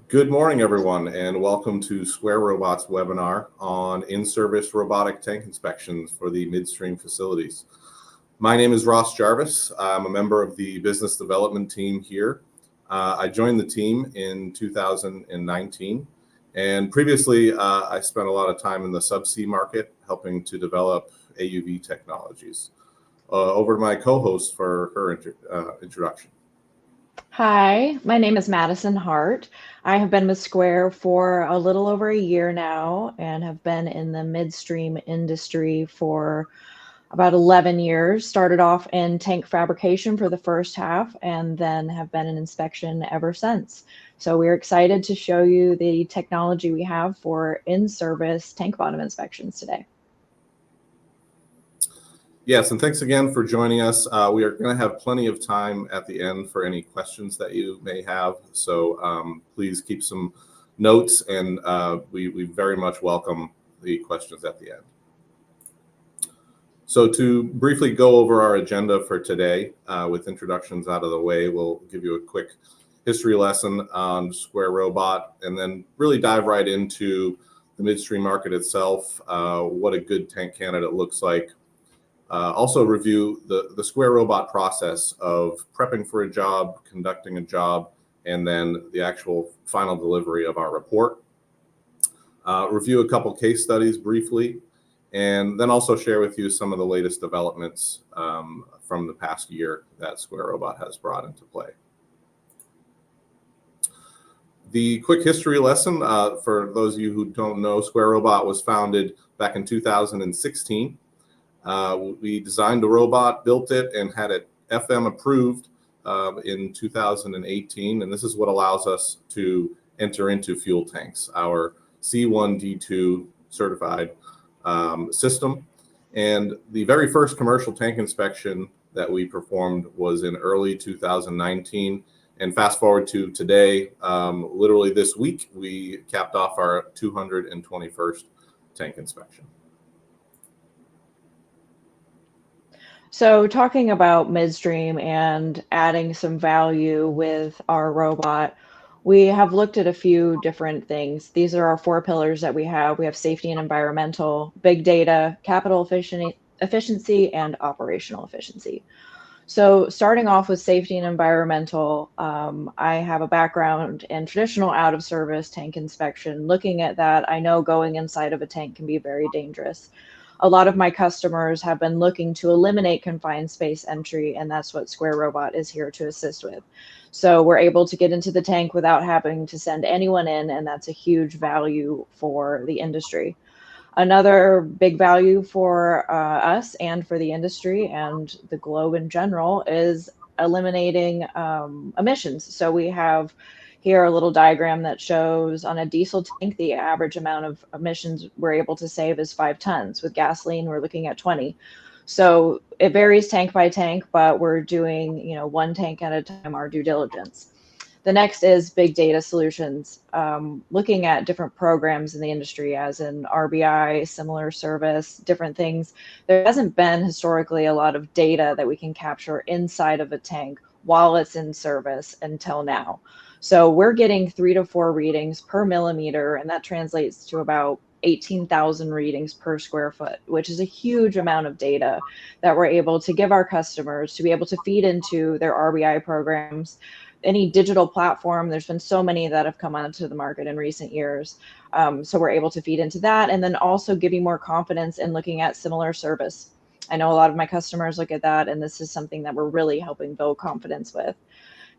Good morning, everyone, and welcome to Square Robot's webinar on in-service robotic tank inspections for the Midstream facilities. My name is Ross Jarvis. I'm a member of the business development team here. I joined the team in 2019, and previously I spent a lot of time in the subsea market helping to develop AUV technologies. Over to my co-host for her introduction. Hi, my name is Madison Hart. I have been with Square for a little over a year now and have been in the midstream industry for about 11 years. Started off in tank fabrication for the first half and then have been in inspection ever since. So we're excited to show you the technology we have for in-service tank bottom inspections today. Yes, and thanks again for joining us. We are going to have plenty of time at the end for any questions that you may have. So please keep some notes, and we very much welcome the questions at the end. So to briefly go over our agenda for today, with introductions out of the way, we'll give you a quick history lesson on Square Robot, and then really dive right into the midstream market itself, what a good tank candidate looks like. Also review the Square Robot process of prepping for a job, conducting a job, and then the actual final delivery of our report. Review a couple case studies briefly, and then also share with you some of the latest developments from the past year that Square Robot has brought into play. The quick history lesson, for those of you who don't know, Square Robot was founded back in 2016. We designed the robot, built it, and had it FM approved in 2018. And this is what allows us to enter into fuel tanks, our C1D2 certified system. And the very first commercial tank inspection that we performed was in early 2019. And fast forward to today, literally this week, we capped off our 221st tank inspection. So talking about midstream and adding some value with our robot, we have looked at a few different things. These are our 4 pillars that we have. We have safety and environmental, big data, capital efficiency, and operational efficiency. So starting off with safety and environmental, I have a background in traditional out-of-service tank inspection. Looking at that, I know going inside of a tank can be very dangerous. A lot of my customers have been looking to eliminate confined space entry, and that's what Square Robot is here to assist with. So we're able to get into the tank without having to send anyone in, and that's a huge value for the industry. Another big value for us and for the industry and the globe in general is eliminating emissions. So we have here a little diagram that shows on a diesel tank, the average amount of emissions we're able to save is 5 tons. With gasoline, we're looking at 20. So it varies tank by tank, but we're doing, one tank at a time, our due diligence. The next is big data solutions, looking at different programs in the industry, as in RBI, similar service, different things. There hasn't been historically a lot of data that we can capture inside of a tank while it's in service until now. So we're getting 3 to 4 readings per millimeter, and that translates to about 18,000 readings per square foot, which is a huge amount of data that we're able to give our customers to be able to feed into their RBI programs. Any digital platform, there's been so many that have come onto the market in recent years. So we're able to feed into that, and then also give you more confidence in looking at similar service. I know a lot of my customers look at that, and this is something that we're really helping build confidence with.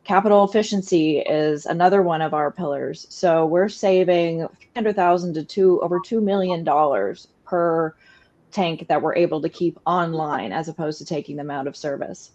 Capital efficiency is another one of our pillars. So we're saving $300,000 to over $2 million per tank that we're able to keep online as opposed to taking them out of service.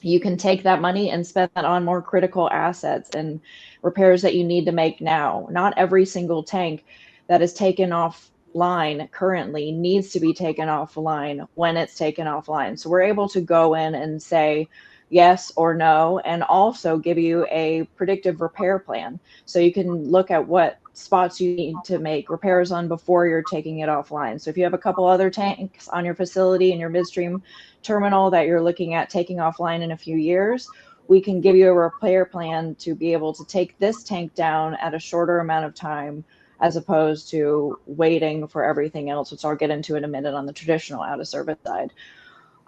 You can take that money and spend that on more critical assets and repairs that you need to make now. Not every single tank that is taken offline currently needs to be taken offline when it's taken offline. So we're able to go in and say yes or no, and also give you a predictive repair plan. So you can look at what spots you need to make repairs on before you're taking it offline. So if you have a couple other tanks on your facility and your midstream terminal that you're looking at taking offline in a few years, we can give you a repair plan to be able to take this tank down at a shorter amount of time, as opposed to waiting for everything else, which I'll get into in a minute on the traditional out of service side.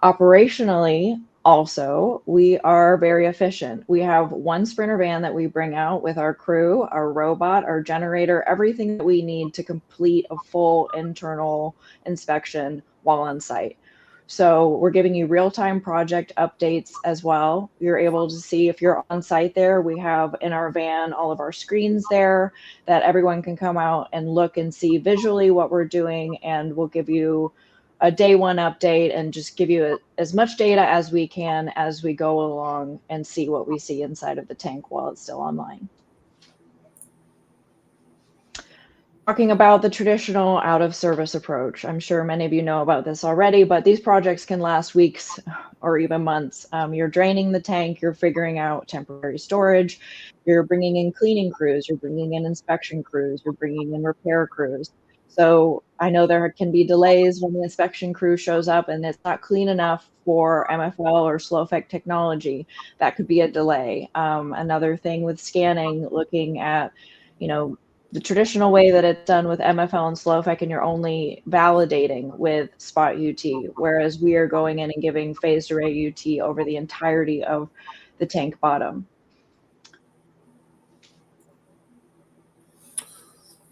Operationally, also, we are very efficient. We have one Sprinter van that we bring out with our crew, our robot, our generator, everything that we need to complete a full internal inspection while on site. So we're giving you real-time project updates as well. You're able to see if you're on site there. We have in our van all of our screens there that everyone can come out and look and see visually what we're doing, and we'll give you a day one update and just give you as much data as we can as we go along and see what we see inside of the tank while it's still online. Talking about the traditional out of service approach. I'm sure many of you know about this already, but these projects can last weeks or even months. You're draining the tank, you're figuring out temporary storage, you're bringing in cleaning crews, you're bringing in inspection crews, you're bringing in repair crews. So I know there can be delays when the inspection crew shows up and it's not clean enough for MFL or Slowfec technology. That could be a delay. Another thing with scanning, looking at, the traditional way that it's done with MFL and Slowfec, and you're only validating with spot UT, whereas we are going in and giving phased array UT over the entirety of the tank bottom.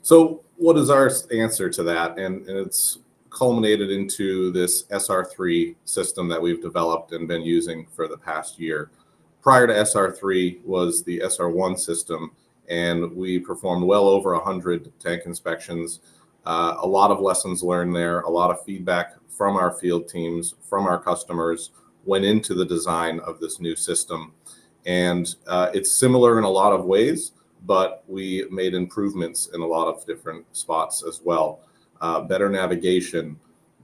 So what is our answer to that? And it's culminated into this SR3 system that we've developed and been using for the past year. Prior to SR3 was the SR1 system, and we performed well over 100 tank inspections. A lot of lessons learned there, a lot of feedback from our field teams, from our customers went into the design of this new system. And it's similar in a lot of ways, but we made improvements in a lot of different spots as well. Better navigation.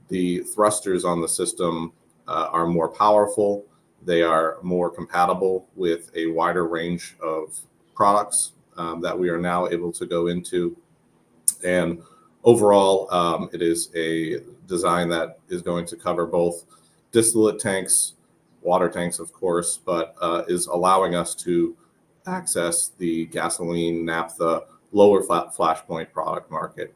The thrusters on the system are more powerful. They are more compatible with a wider range of products that we are now able to go into. And overall, it is a design that is going to cover both distillate tanks, water tanks, of course, but is allowing us to access the gasoline, naphtha, lower flashpoint product market.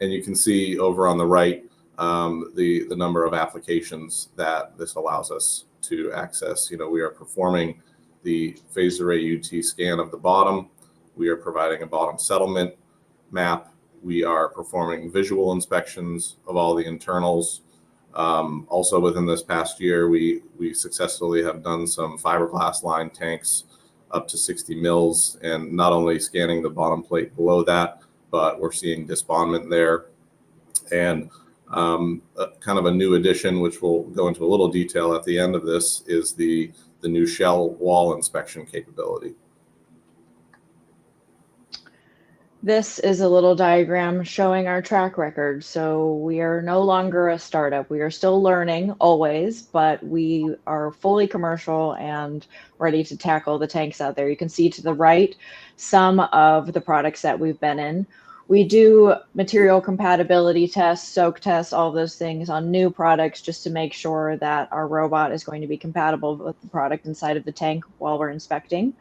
And you can see over on the right the number of applications that this allows us to access. We are performing the phased array UT scan of the bottom. We are providing a bottom settlement map. We are performing visual inspections of all the internals. Also within this past year, we successfully have done some fiberglass line tanks up to 60 mils, and not only scanning the bottom plate below that, but we're seeing disbondment there. And kind of a new addition, which we'll go into a little detail at the end of this, is the new shell wall inspection capability. This is a little diagram showing our track record. So we are no longer a startup. We are still learning always, but we are fully commercial and ready to tackle the tanks out there. You can see to the right some of the products that we've been in. We do material compatibility tests, soak tests, all those things on new products just to make sure that our robot is going to be compatible with the product inside of the tank while we're inspecting.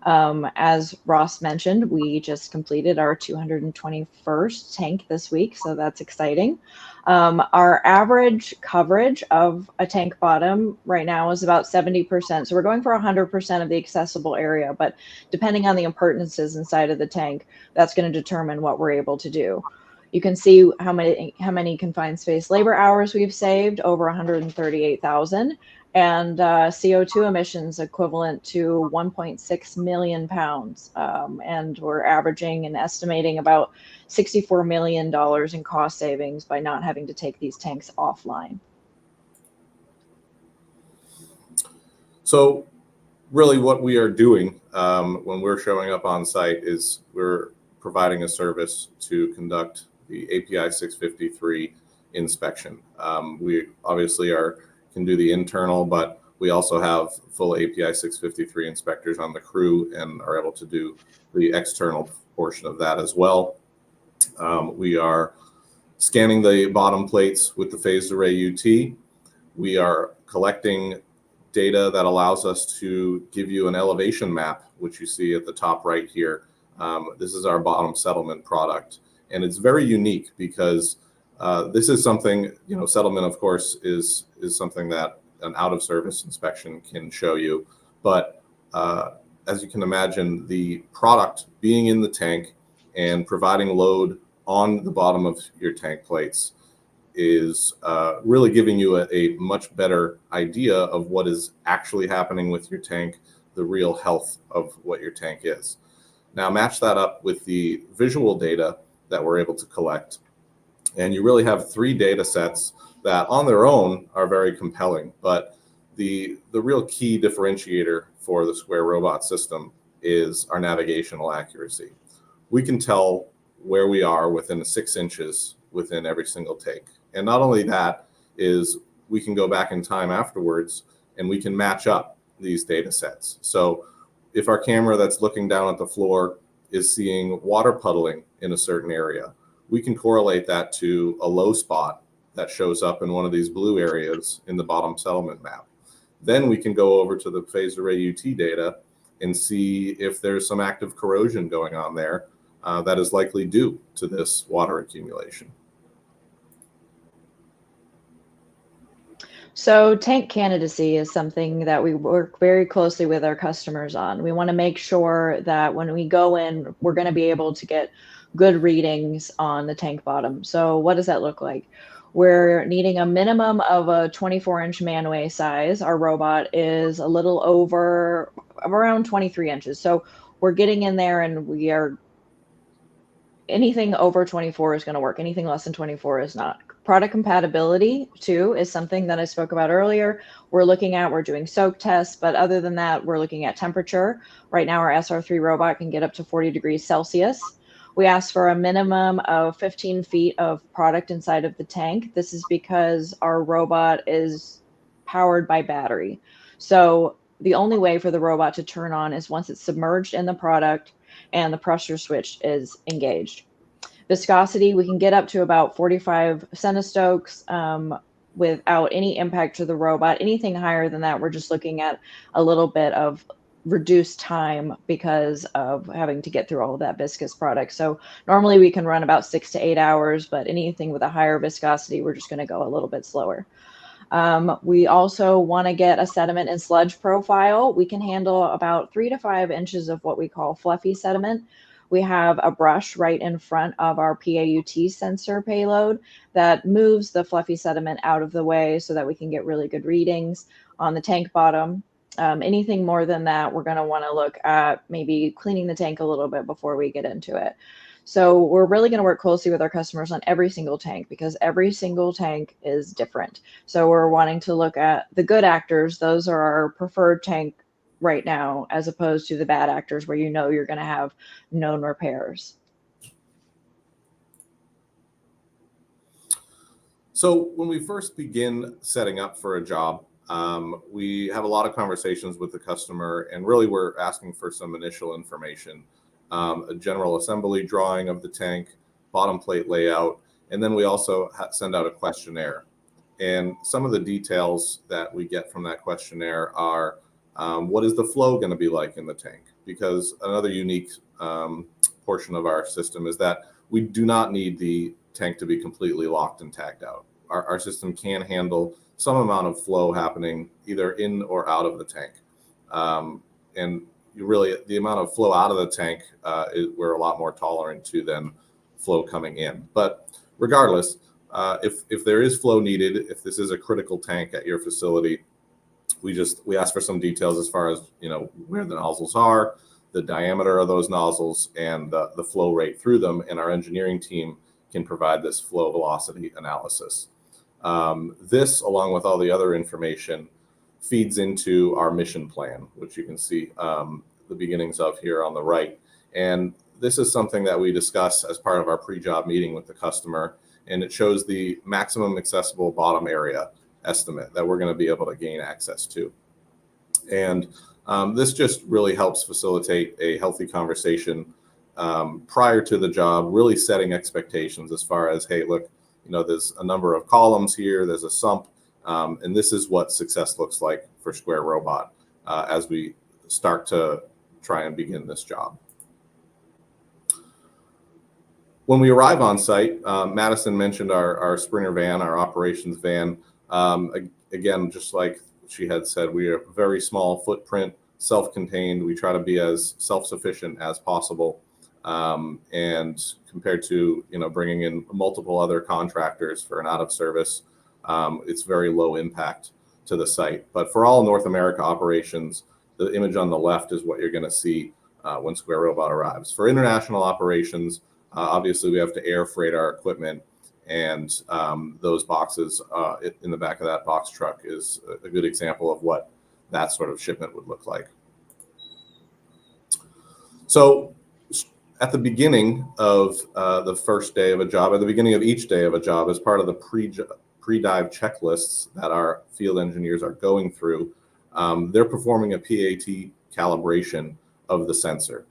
As Ross mentioned, we just completed our 221st tank this week, so that's exciting. Our average coverage of a tank bottom right now is about 70%. So we're going for 100% of the accessible area, but depending on the appurtenances inside of the tank, that's going to determine what we're able to do. You can see how many confined space labor hours we've saved, over 138,000. And CO2 emissions equivalent to 1.6 million pounds. And we're averaging and estimating about $64 million in cost savings by not having to take these tanks offline. So really what we are doing when we're showing up on site is we're providing a service to conduct the API 653 inspection. We obviously can do the internal, but we also have full API 653 inspectors on the crew and are able to do the external portion of that as well. We are scanning the bottom plates with the phased array UT. We are collecting data that allows us to give you an elevation map, which you see at the top right here. This is our bottom settlement product, and it's very unique because this is something, settlement, of course, is something that an out-of-service inspection can show you. But as you can imagine, the product being in the tank and providing load on the bottom of your tank plates is really giving you a much better idea of what is actually happening with your tank, the real health of what your tank is. Now match that up with the visual data that we're able to collect, and you really have 3 data sets that on their own are very compelling, but the real key differentiator for the Square Robot system is our navigational accuracy. We can tell where we are within 6 inches within every single take. And not only that, is we can go back in time afterwards and we can match up these data sets. So if our camera that's looking down at the floor is seeing water puddling in a certain area, we can correlate that to a low spot that shows up in one of these blue areas in the bottom settlement map. Then we can go over to the phased array UT data and see if there's some active corrosion going on there that is likely due to this water accumulation. So tank candidacy is something that we work very closely with our customers on. We want to make sure that when we go in, we're going to be able to get good readings on the tank bottom. So what does that look like? We're needing a minimum of a 24-inch manway size. Our robot is a little over around 23 inches. So we're getting in there and we are anything over 24 is going to work. Anything less than 24 is not. Product compatibility too is something that I spoke about earlier. We're doing soak tests, but other than that, we're looking at temperature. Right now, our SR3 robot can get up to 40 degrees Celsius. We ask for a minimum of 15 feet of product inside of the tank. This is because our robot is powered by battery. So the only way for the robot to turn on is once it's submerged in the product and the pressure switch is engaged. Viscosity, we can get up to about 45 centistokes without any impact to the robot. Anything higher than that, we're just looking at a little bit of reduced time because of having to get through all of that viscous product. So normally we can run about 6 to 8 hours, but anything with a higher viscosity, we're just going to go a little bit slower. We also want to get a sediment and sludge profile. We can handle about 3 to 5 inches of what we call fluffy sediment. We have a brush right in front of our PAUT sensor payload that moves the fluffy sediment out of the way so that we can get really good readings on the tank bottom. Anything more than that, we're going to want to look at maybe cleaning the tank a little bit before we get into it. So we're really going to work closely with our customers on every single tank because every single tank is different. So we're wanting to look at the good actors. Those are our preferred tank right now, as opposed to the bad actors where you're going to have known repairs. So when we first begin setting up for a job, we have a lot of conversations with the customer, and really we're asking for some initial information, a general assembly drawing of the tank, bottom plate layout, and then we also send out a questionnaire. And some of the details that we get from that questionnaire are what is the flow going to be like in the tank? Because another unique portion of our system is that we do not need the tank to be completely locked and tagged out. Our system can handle some amount of flow happening either in or out of the tank. And really, the amount of flow out of the tank, we're a lot more tolerant to than flow coming in. But regardless, if there is flow needed, if this is a critical tank at your facility, we ask for some details as far as where the nozzles are, the diameter of those nozzles, and the flow rate through them, and our engineering team can provide this flow velocity analysis. This, along with all the other information, feeds into our mission plan, which you can see the beginnings of here on the right. And this is something that we discuss as part of our pre-job meeting with the customer, and it shows the maximum accessible bottom area estimate that we're going to be able to gain access to. And this just really helps facilitate a healthy conversation prior to the job, really setting expectations as far as, hey, look, there's a number of columns here, there's a sump, and this is what success looks like for Square Robot as we start to try and begin this job. When we arrive on site, Madison mentioned our Sprinter van, our operations van. Again, just like she had said, we are a very small footprint, self-contained. We try to be as self-sufficient as possible. And compared to bringing in multiple other contractors for an out of service, it's very low impact to the site. But for all North America operations, the image on the left is what you're going to see when Square Robot arrives. For international operations, obviously we have to air freight our equipment, and those boxes in the back of that box truck is a good example of what that sort of shipment would look like. So at the beginning of the first day of a job, at the beginning of each day of a job, as part of the pre-dive checklists that our field engineers are going through, they're performing a PAT calibration of the sensor,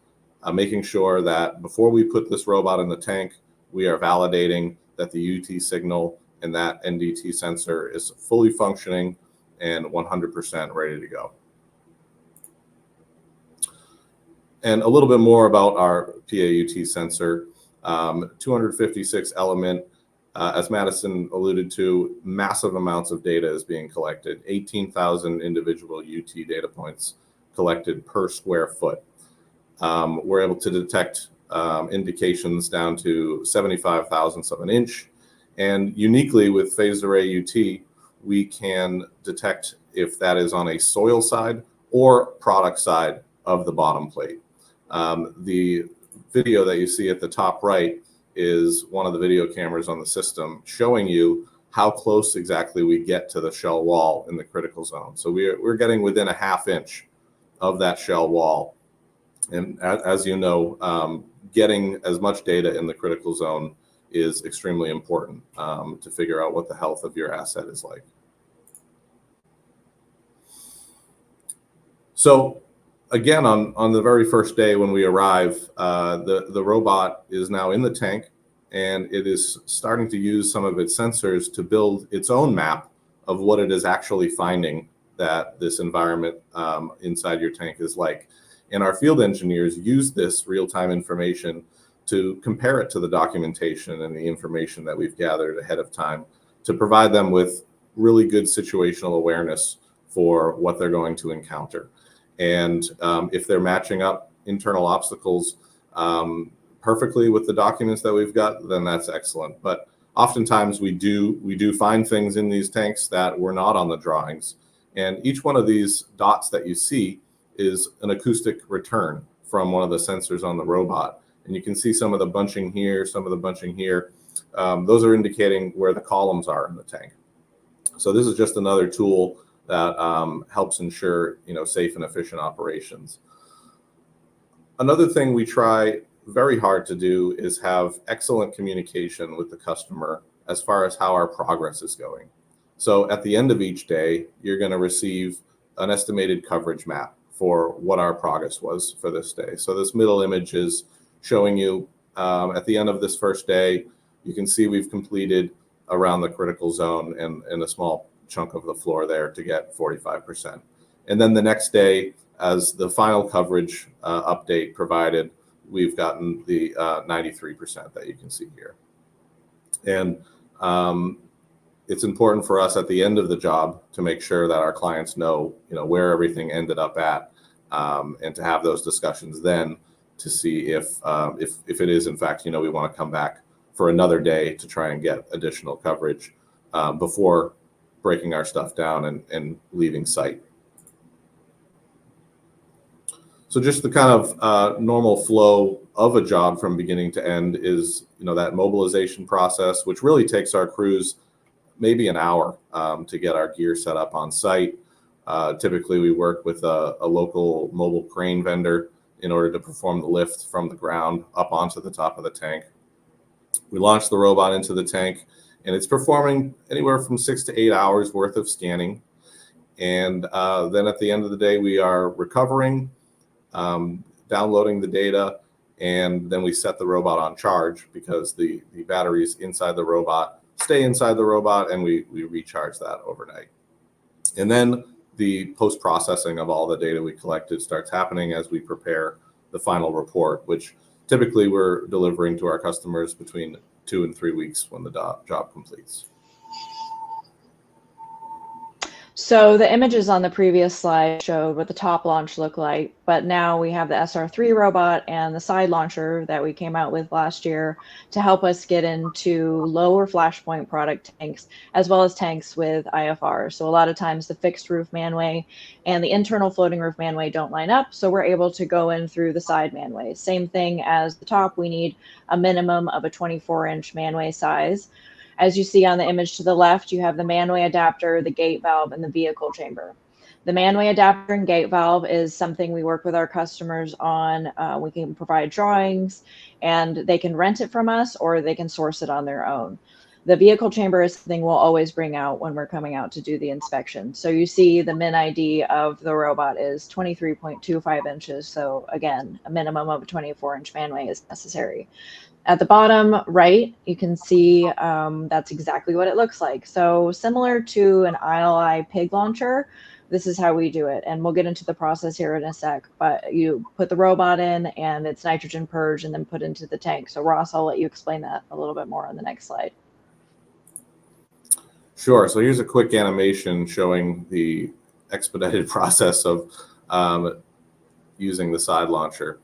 making sure that before we put this robot in the tank, we are validating that the UT signal and that NDT sensor is fully functioning and 100% ready to go. And a little bit more about our PAUT sensor, 256 element, as Madison alluded to, massive amounts of data is being collected, 18,000 individual UT data points collected per square foot. We're able to detect indications down to 75 thousandths of an inch. And uniquely with phased array UT, we can detect if that is on a soil side or product side of the bottom plate. The video that you see at the top right is one of the video cameras on the system showing you how close exactly we get to the shell wall in the critical zone. So we're getting within a ½ inch of that shell wall. And as you know, getting as much data in the critical zone is extremely important to figure out what the health of your asset is like. So again, on the very first day when we arrive, the robot is now in the tank, and it is starting to use some of its sensors to build its own map of what it is actually finding that this environment inside your tank is like. And our field engineers use this real-time information to compare it to the documentation and the information that we've gathered ahead of time to provide them with really good situational awareness for what they're going to encounter. And if they're matching up internal obstacles perfectly with the documents that we've got, then that's excellent. But oftentimes we do find things in these tanks that were not on the drawings. And each one of these dots that you see is an acoustic return from one of the sensors on the robot. And you can see some of the bunching here, some of the bunching here. Those are indicating where the columns are in the tank. So this is just another tool that helps ensure safe and efficient operations. Another thing we try very hard to do is have excellent communication with the customer as far as how our progress is going. So at the end of each day, you're going to receive an estimated coverage map for what our progress was for this day. So this middle image is showing you at the end of this first day, you can see we've completed around the critical zone and a small chunk of the floor there to get 45%. And then the next day, as the final coverage update provided, we've gotten the 93% that you can see here. And it's important for us at the end of the job to make sure that our clients know, where everything ended up at, and to have those discussions then to see if it is in fact, we want to come back for another day to try and get additional coverage before breaking our stuff down and leaving site. So just the kind of normal flow of a job from beginning to end is, that mobilization process, which really takes our crews maybe an hour to get our gear set up on site. Typically, we work with a local mobile crane vendor in order to perform the lift from the ground up onto the top of the tank. We launch the robot into the tank, and it's performing anywhere from 6 to 8 hours worth of scanning. And then at the end of the day, we are recovering, downloading the data, and then we set the robot on charge because the batteries inside the robot stay inside the robot, and we recharge that overnight. And then the post-processing of all the data we collected starts happening as we prepare the final report, which typically we're delivering to our customers between 2 and 3 weeks when the job completes. So the images on the previous slide showed what the top launch looked like, but now we have the SR3 robot and the side launcher that we came out with last year to help us get into lower flashpoint product tanks, as well as tanks with IFR. So a lot of times the fixed roof manway and the internal floating roof manway don't line up, so we're able to go in through the side manway. Same thing as the top, we need a minimum of a 24-inch manway size. As you see on the image to the left, you have the manway adapter, the gate valve, and the vehicle chamber. The manway adapter and gate valve is something we work with our customers on. We can provide drawings, and they can rent it from us, or they can source it on their own. The vehicle chamber is something we'll always bring out when we're coming out to do the inspection. So you see the min ID of the robot is 23.25 inches. So again, a minimum of a 24-inch manway is necessary. At the bottom right, you can see that's exactly what it looks like. So similar to an ILI pig launcher, this is how we do it. And we'll get into the process here in a sec, but you put the robot in and it's nitrogen purged and then put into the tank. So Ross, I'll let you explain that a little bit more on the next slide. Sure. So here's a quick animation showing the expedited process of using the side launcher.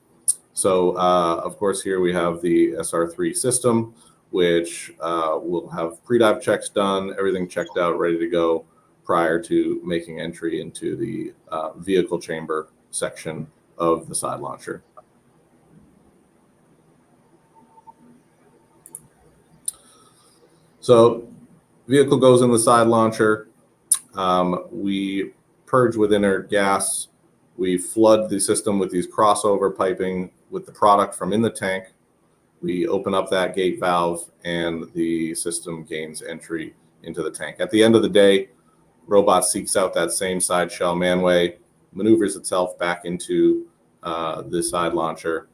So, of course, here we have the SR3 system, which will have pre-dive checks done, everything checked out, ready to go prior to making entry into the vehicle chamber section of the side launcher. So, vehicle goes in the side launcher. We purge with inert gas. We flood the system with these crossover piping with the product from in the tank. We open up that gate valve and the system gains entry into the tank. At the end of the day, robot seeks out that same side shell manway, maneuvers itself back into the side launcher.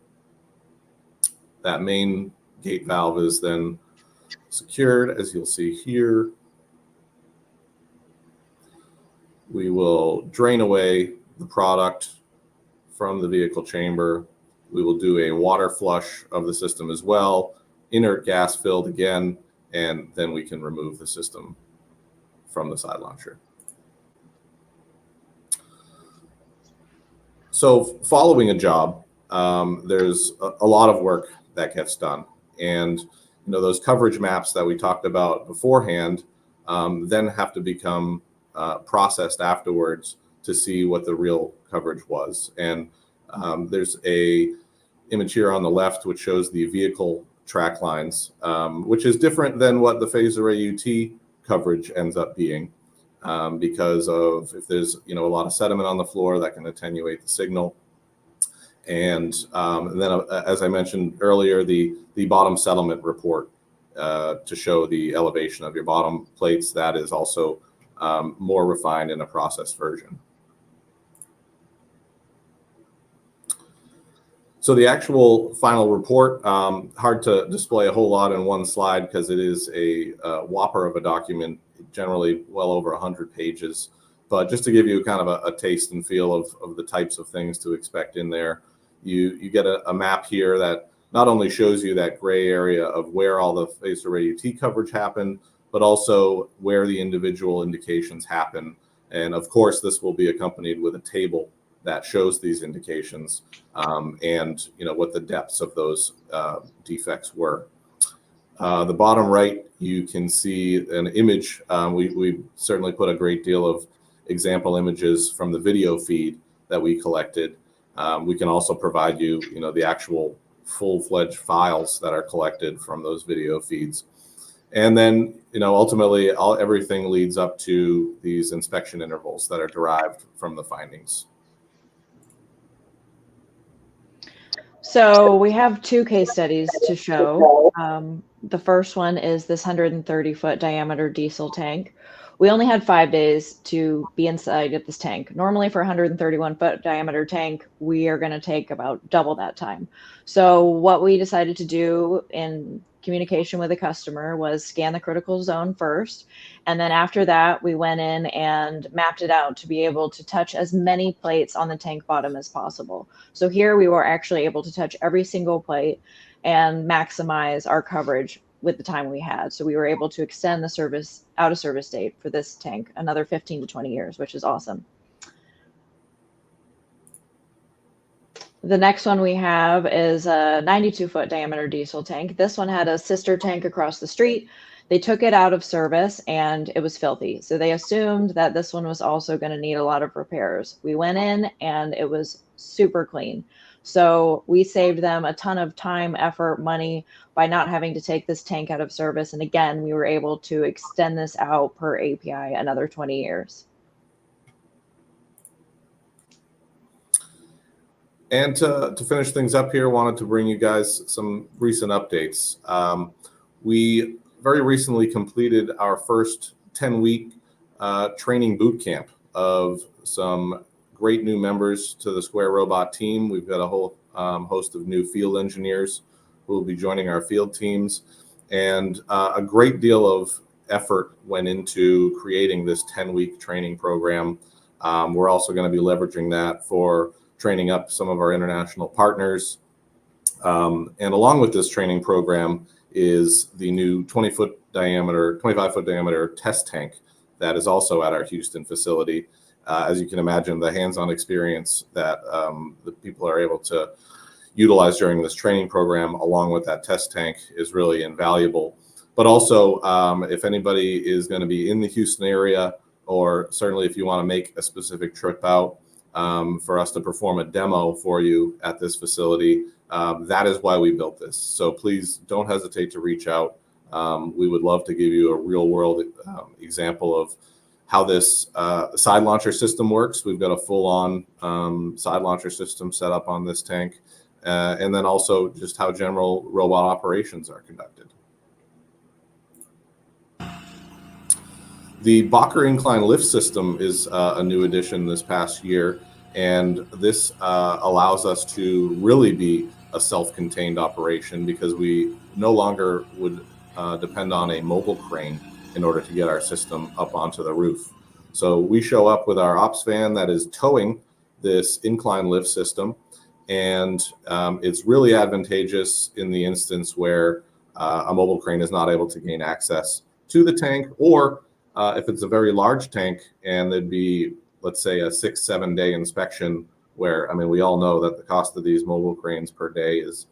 That main gate valve is then secured, as you'll see here. We will drain away the product from the vehicle chamber. We will do a water flush of the system as well, inert gas filled again, and then we can remove the system from the side launcher. So following a job, there's a lot of work that gets done. And those coverage maps that we talked about beforehand then have to become processed afterwards to see what the real coverage was. And there's a image here on the left which shows the vehicle track lines, which is different than what the phased array UT coverage ends up being, because of if there's a lot of sediment on the floor that can attenuate the signal. And then, as I mentioned earlier, the bottom settlement report to show the elevation of your bottom plates, that is also more refined in a processed version. So the actual final report, hard to display a whole lot in one slide because it is a whopper of a document, generally well over 100 pages. But just to give you kind of a taste and feel of the types of things to expect in there, you get a map here that not only shows you that gray area of where all the phased array UT coverage happened, but also where the individual indications happen. And of course, this will be accompanied with a table that shows these indications and what the depths of those defects were. The bottom right, you can see an image. We certainly put a great deal of example images from the video feed that we collected. We can also provide you, the actual full-fledged files that are collected from those video feeds. And then, ultimately, everything leads up to these inspection intervals that are derived from the findings. So we have two case studies to show. The first one is this 130-foot diameter diesel tank. We only had 5 days to be inside of this tank. Normally for a 131-foot diameter tank, we are going to take about double that time. So what we decided to do in communication with the customer was scan the critical zone first. And then after that, we went in and mapped it out to be able to touch as many plates on the tank bottom as possible. So here we were actually able to touch every single plate and maximize our coverage with the time we had. So we were able to extend the service out of service date for this tank another 15 to 20 years, which is awesome. The next one we have is a 92-foot diameter diesel tank. This one had a sister tank across the street. They took it out of service and it was filthy. So they assumed that this one was also going to need a lot of repairs. We went in and it was super clean. So we saved them a ton of time, effort, money by not having to take this tank out of service. And again, we were able to extend this out per API another 20 years. And to finish things up here, wanted to bring you guys some recent updates. We very recently completed our first 10-week training boot camp of some great new members to the Square Robot team. We've got a whole host of new field engineers who will be joining our field teams. And a great deal of effort went into creating this 10-week training program. We're also going to be leveraging that for training up some of our international partners. And along with this training program is the new 25-foot diameter test tank that is also at our Houston facility. As you can imagine, the hands-on experience that the people are able to utilize during this training program, along with that test tank, is really invaluable. But also, if anybody is going to be in the Houston area, or certainly if you want to make a specific trip out, for us to perform a demo for you at this facility, that is why we built this. So please don't hesitate to reach out. We would love to give you a real world example of how this side launcher system works. We've got a full-on side launcher system set up on this tank, and then also just how general robot operations are conducted. The Bacher incline lift system is a new addition this past year, and this allows us to really be a self-contained operation because we no longer would depend on a mobile crane in order to get our system up onto the roof. So we show up with our ops van that is towing this incline lift system, and it's really advantageous in the instance where a mobile crane is not able to gain access to the tank, or if it's a very large tank and there'd be, let's say, a 6-7 day inspection where, I mean, we all know that the cost of these mobile cranes per day is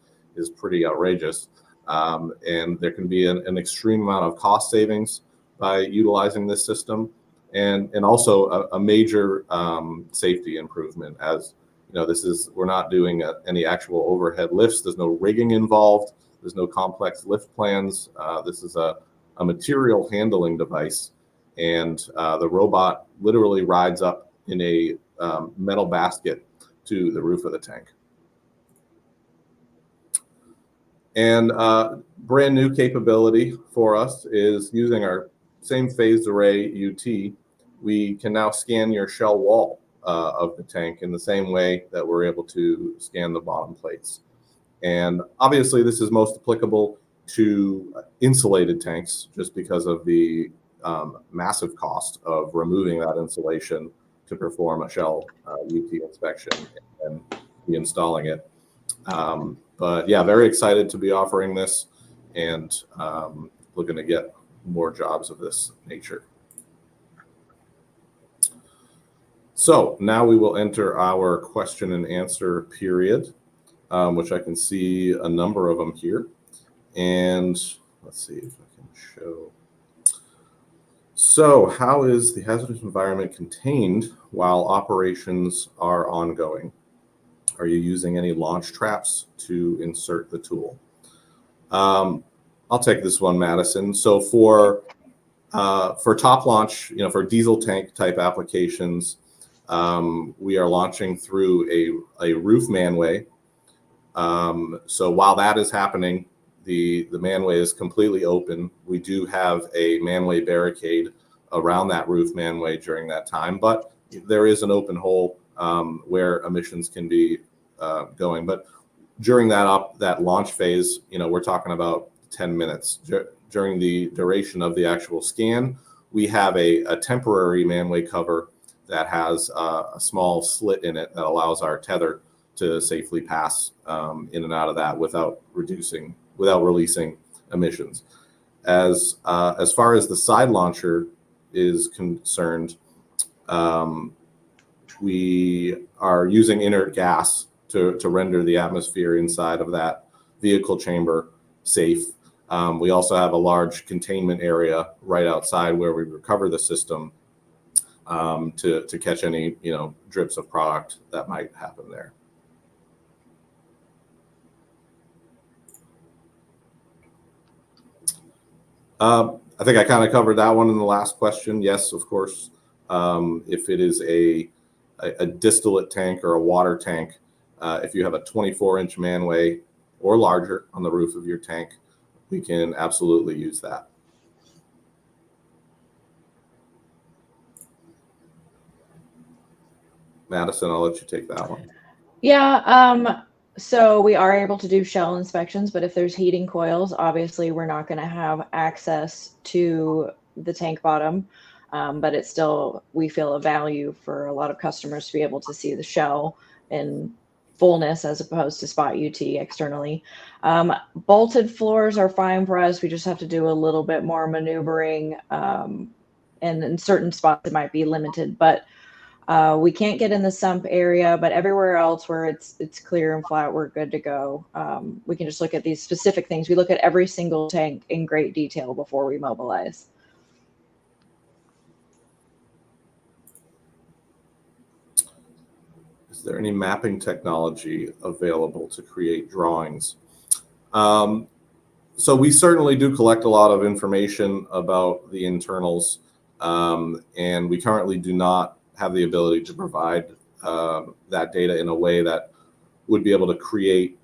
pretty outrageous. And there can be an extreme amount of cost savings by utilizing this system, and also a major safety improvement. As you know, we're not doing any actual overhead lifts. There's no rigging involved. There's no complex lift plans. This is a material handling device. And the robot literally rides up in a metal basket to the roof of the tank. And brand new capability for us is using our same phased array UT. We can now scan your shell wall of the tank in the same way that we're able to scan the bottom plates. And obviously this is most applicable to insulated tanks just because of the massive cost of removing that insulation to perform a shell UT inspection and reinstalling it. But yeah, very excited to be offering this, and looking to get more jobs of this nature. So now we will enter our question and answer period, which I can see a number of them here. And let's see if I can show. So how is the hazardous environment contained while operations are ongoing? Are you using any launch traps to insert the tool? I'll take this one, Madison. So for top launch, for diesel tank type applications, we are launching through a roof manway. So while that is happening, the manway is completely open. We do have a manway barricade around that roof manway during that time, but there is an open hole where emissions can be going. But during that launch phase, we're talking about 10 minutes. During the duration of the actual scan, we have a temporary manway cover that has a small slit in it that allows our tether to safely pass in and out of that without releasing emissions. As far as the side launcher is concerned, we are using inert gas to render the atmosphere inside of that vehicle chamber safe. We also have a large containment area right outside where we recover the system to catch any drips of product that might happen there. I think I kind of covered that one in the last question. Yes, of course. If it is a distillate tank or a water tank, if you have a 24-inch manway or larger on the roof of your tank, we can absolutely use that. Madison, I'll let you take that one. Yeah, so we are able to do shell inspections, but if there's heating coils, obviously we're not going to have access to the tank bottom. But it's still, we feel, a value for a lot of customers to be able to see the shell in fullness as opposed to spot UT externally. Bolted floors are fine for us. We just have to do a little bit more maneuvering, and in certain spots it might be limited, but we can't get in the sump area, but everywhere else where it's clear and flat, we're good to go. We can just look at these specific things. We look at every single tank in great detail before we mobilize. Is there any mapping technology available to create drawings? So we certainly do collect a lot of information about the internals, and we currently do not have the ability to provide that data in a way that would be able to create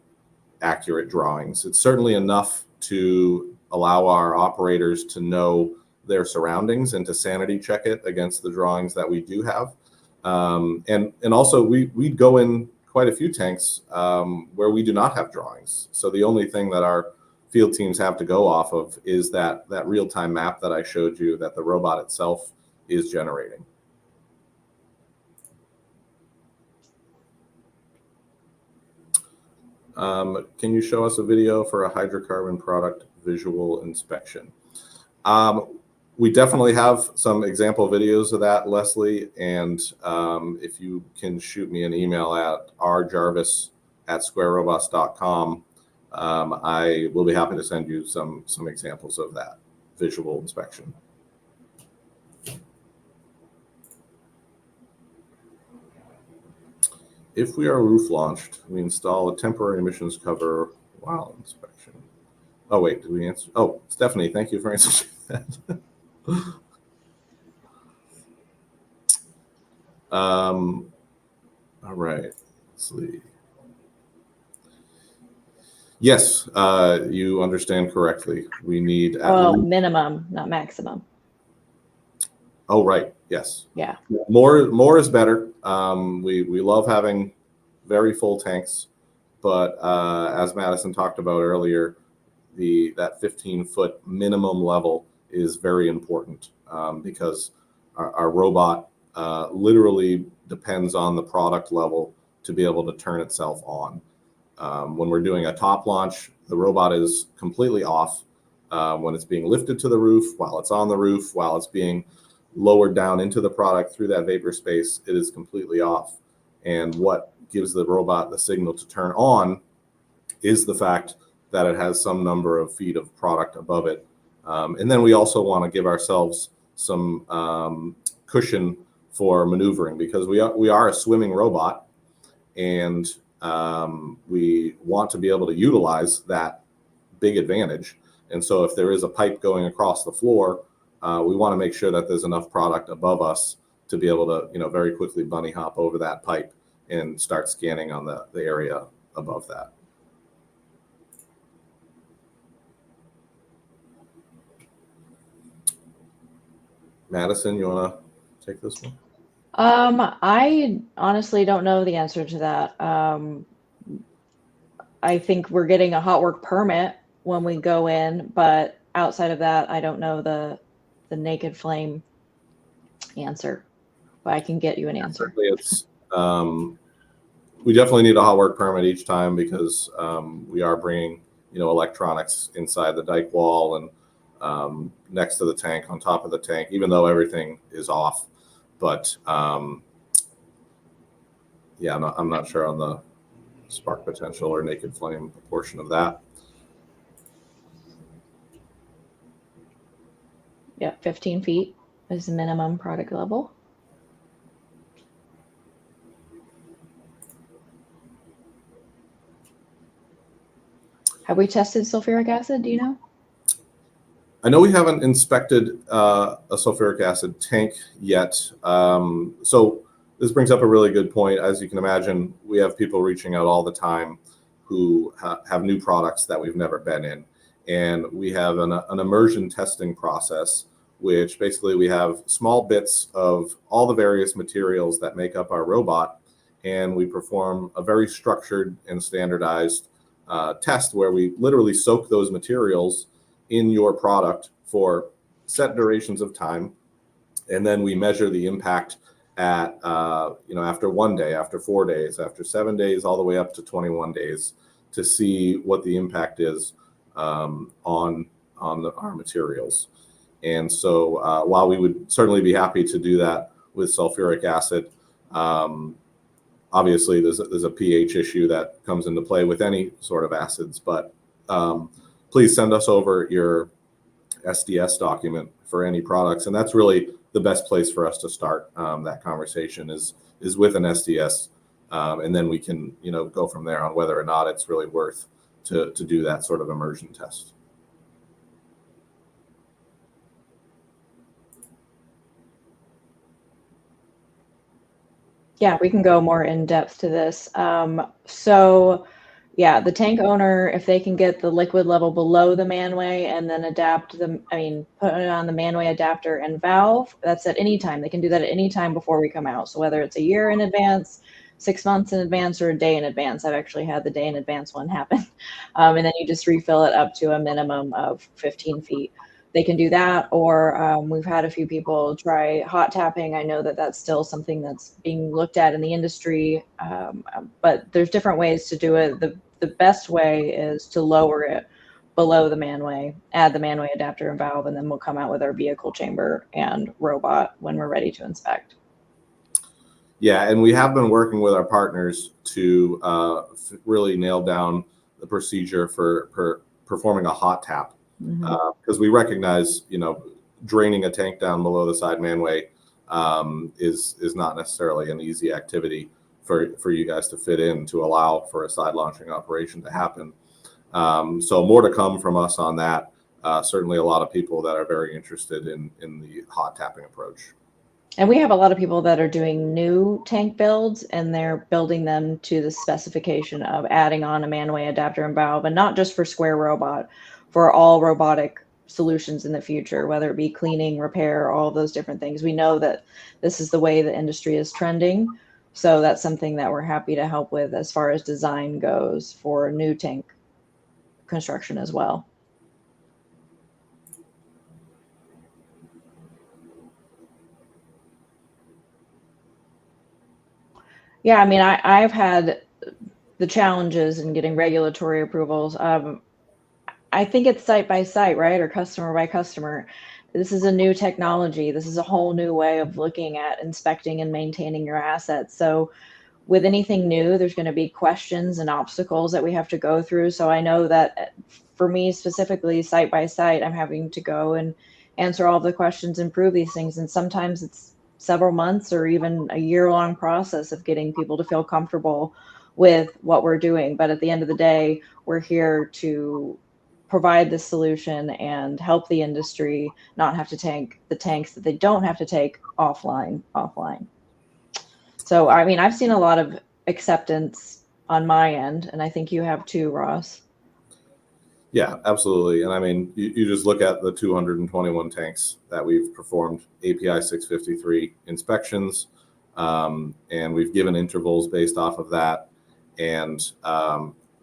accurate drawings. It's certainly enough to allow our operators to know their surroundings and to sanity check it against the drawings that we do have. And also we'd go in quite a few tanks where we do not have drawings. So the only thing that our field teams have to go off of is that real-time map that I showed you that the robot itself is generating. Can you show us a video for a hydrocarbon product visual inspection? We definitely have some example videos of that, Leslie, and if you can shoot me an email at rjarvis@squarerobots.com, I will be happy to send you some examples of that visual inspection. If we are roof launched, we install a temporary emissions cover while inspection. Oh, wait, did we answer? Oh, Stephanie, thank you for answering that. All right, let's see. Yes, you understand correctly. We need minimum, not maximum. Oh, right. Yes. Yeah. More is better. We love having very full tanks, but as Madison talked about earlier, that 15-foot minimum level is very important because our robot literally depends on the product level to be able to turn itself on. When we're doing a top launch, the robot is completely off. When it's being lifted to the roof, while it's on the roof, while it's being lowered down into the product through that vapor space, it is completely off. And what gives the robot the signal to turn on is the fact that it has some number of feet of product above it. And then we also want to give ourselves some cushion for maneuvering because we are a swimming robot, and we want to be able to utilize that big advantage. And so if there is a pipe going across the floor, we want to make sure that there's enough product above us to be able to, very quickly bunny hop over that pipe and start scanning on the area above that. Madison, you want to take this one? I honestly don't know the answer to that. I think we're getting a hot work permit when we go in, but outside of that, I don't know the naked flame answer, but I can get you an answer. Certainly, it's we definitely need a hot work permit each time because we are bringing electronics inside the dike wall and next to the tank, on top of the tank, even though everything is off. But yeah, I'm not sure on the spark potential or naked flame portion of that. Yeah, 15 feet is the minimum product level. Have we tested sulfuric acid? Do you know? I know we haven't inspected a sulfuric acid tank yet. So this brings up a really good point. As you can imagine, we have people reaching out all the time who have new products that we've never been in. And we have an immersion testing process, which basically we have small bits of all the various materials that make up our robot. And we perform a very structured and standardized test where we literally soak those materials in your product for set durations of time, and then we measure the impact at after 1 day, after 4 days, after 7 days, all the way up to 21 days to see what the impact is on our materials. And so while we would certainly be happy to do that with sulfuric acid, obviously there's a pH issue that comes into play with any sort of acids, but please send us over your SDS document for any products. And that's really the best place for us to start that conversation is with an SDS. And then we can, go from there on whether or not it's really worth to do that sort of immersion test. Yeah, we can go more in depth to this. So yeah, the tank owner, if they can get the liquid level below the manway and then put it on the manway adapter and valve, that's at any time. They can do that at any time before we come out. So whether it's a year in advance, 6 months in advance, or a day in advance. I've actually had the day in advance one happen. And then you just refill it up to a minimum of 15 feet. They can do that, or we've had a few people try hot tapping. I know that that's still something that's being looked at in the industry, but there's different ways to do it. The best way is to lower it below the manway, add the manway adapter and valve, and then we'll come out with our vehicle chamber and robot when we're ready to inspect. Yeah, and we have been working with our partners to really nail down the procedure for performing a hot tap. Because we recognize, draining a tank down below the side manway is not necessarily an easy activity for you guys to fit in to allow for a side launching operation to happen. So more to come from us on that. Certainly a lot of people that are very interested in the hot tapping approach. And we have a lot of people that are doing new tank builds, and they're building them to the specification of adding on a manway adapter and valve, and not just for Square Robot, for all robotic solutions in the future, whether it be cleaning, repair, all those different things. We know that this is the way the industry is trending. So that's something that we're happy to help with as far as design goes for new tank construction as well. Yeah, I mean, I've had the challenges in getting regulatory approvals. I think it's site by site, right? Or customer by customer. This is a new technology. This is a whole new way of looking at inspecting and maintaining your assets. So with anything new, there's going to be questions and obstacles that we have to go through. So I know that for me specifically, site by site, I'm having to go and answer all the questions and prove these things. And sometimes it's several months or even a year-long process of getting people to feel comfortable with what we're doing. But at the end of the day, we're here to provide the solution and help the industry not have to tank the tanks that they don't have to take offline. So, I mean, I've seen a lot of acceptance on my end, and I think you have too, Ross. Yeah, absolutely. And I mean, you just look at the 221 tanks that we've performed API 653 inspections, and we've given intervals based off of that. And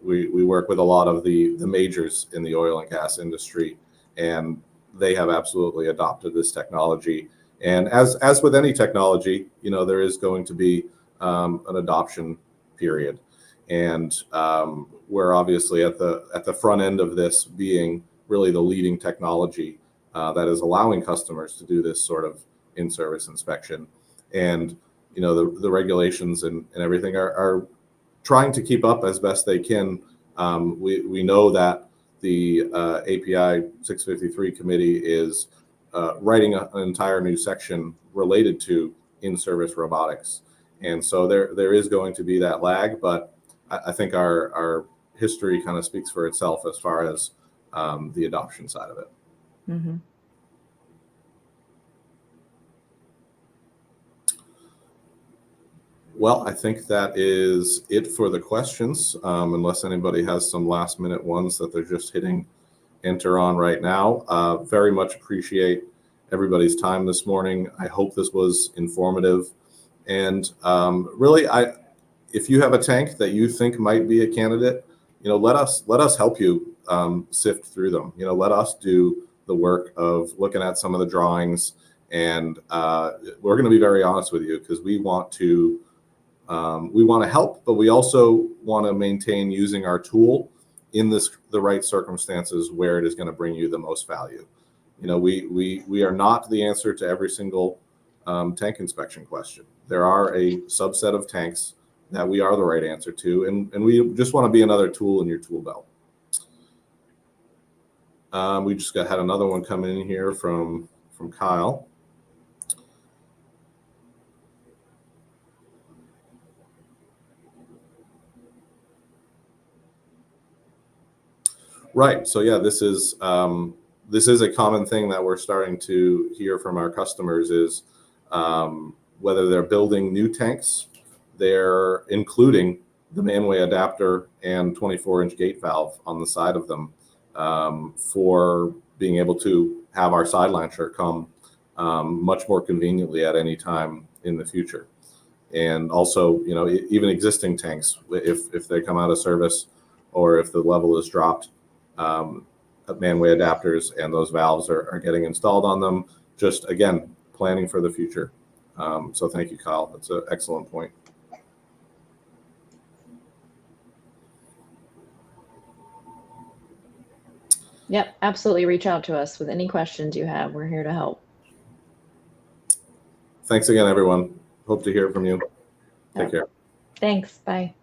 we work with a lot of the majors in the oil and gas industry, and they have absolutely adopted this technology. And as with any technology, there is going to be an adoption period, and we're obviously at the front end of this, being really the leading technology that is allowing customers to do this sort of in-service inspection. And the regulations and everything are trying to keep up as best they can. We know that the API 653 committee is writing an entire new section related to in-service robotics, and so there is going to be that lag, but I think our history kind of speaks for itself as far as the adoption side of it. Mm-hmm. Well, I think that is it for the questions, unless anybody has some last minute ones that they're just hitting enter on right now. Very much appreciate everybody's time this morning. I hope this was informative. And really, if you have a tank that you think might be a candidate, let us help you sift through them. Let us do the work of looking at some of the drawings, and we're going to be very honest with you, because we want to help, but we also want to maintain using our tool in the right circumstances where it is going to bring you the most value. We are not the answer to every single tank inspection question. There are a subset of tanks that we are the right answer to, and we just want to be another tool in your tool belt. We just had another one come in here from Kyle. Right. So yeah, this is a common thing that we're starting to hear from our customers, is whether they're building new tanks, they're including the manway adapter and 24-inch gate valve on the side of them for being able to have our side launcher come much more conveniently at any time in the future. And also, even existing tanks, if they come out of service or if the level is dropped, manway adapters and those valves are getting installed on them. Just again, planning for the future. So thank you, Kyle. That's an excellent point. Yep, absolutely. Reach out to us with any questions you have. We're here to help. Thanks again, everyone. Hope to hear from you. Take care. Thanks. Bye.